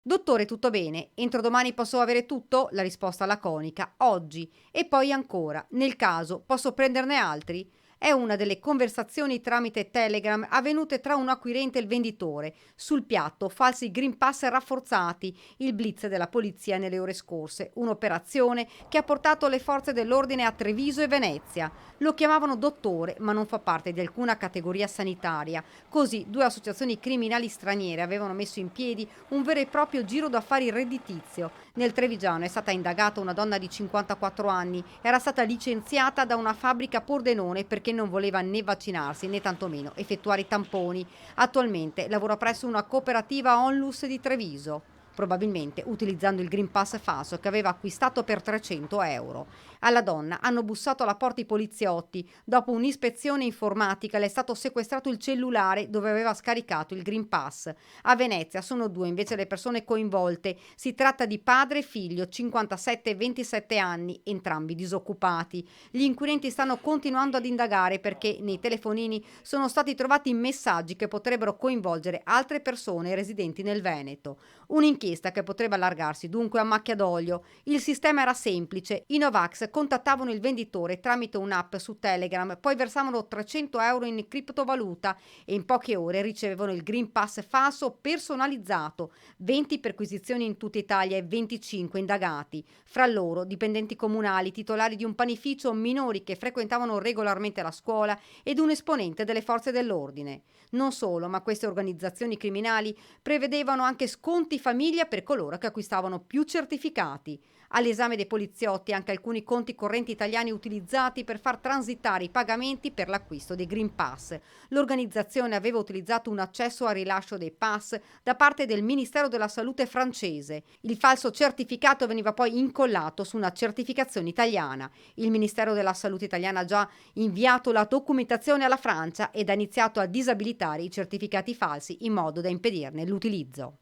Dottore, tutto bene? Entro domani posso avere tutto? La risposta laconica, oggi. E poi ancora, nel caso, posso prenderne altri? È una delle conversazioni tramite Telegram avvenute tra un acquirente e il venditore. Sul piatto, falsi Green Pass rafforzati, il blitz della polizia nelle ore scorse, un'operazione che ha portato le forze dell'ordine a Treviso e Venezia. Lo chiamavano dottore, ma non fa parte di alcuna categoria sanitaria. Così, due associazioni criminali straniere avevano messo in piedi un vero e proprio giro d'affari redditizio. Nel Trevigiano è stata indagata una donna di 54 anni, era stata licenziata da una fabbrica a Pordenone perché non voleva né vaccinarsi né tantomeno effettuare i tamponi. Attualmente lavora presso una cooperativa Onlus di Treviso, probabilmente utilizzando il Green Pass falso che aveva acquistato per 300 euro. Alla donna hanno bussato alla porta i poliziotti. Dopo un'ispezione informatica le è stato sequestrato il cellulare dove aveva scaricato il Green Pass. A Venezia sono due invece le persone coinvolte. Si tratta di padre e figlio, 57 e 27 anni, entrambi disoccupati. Gli inquirenti stanno continuando ad indagare perché nei telefonini sono stati trovati messaggi che potrebbero coinvolgere altre persone residenti nel Veneto. Un'inchiesta che potrebbe allargarsi dunque a macchia d'olio. Il sistema era semplice. I Novax contattavano il venditore tramite un'app su Telegram, poi versavano 300 euro in criptovaluta e in poche ore ricevevano il Green Pass falso personalizzato, 20 perquisizioni in tutta Italia e 25 indagati. Fra loro dipendenti comunali, titolari di un panificio, minori che frequentavano regolarmente la scuola ed un esponente delle forze dell'ordine. Non solo, ma queste organizzazioni criminali prevedevano anche sconti famiglia per coloro che acquistavano più certificati. All'esame dei poliziotti anche alcuni conti correnti italiani utilizzati per far transitare i pagamenti per l'acquisto dei Green Pass. L'organizzazione aveva utilizzato un accesso al rilascio dei pass da parte del Ministero della Salute francese. Il falso certificato veniva poi incollato su una certificazione italiana. Il Ministero della Salute italiana ha già inviato la documentazione alla Francia ed ha iniziato a disabilitare i certificati falsi in modo da impedirne l'utilizzo.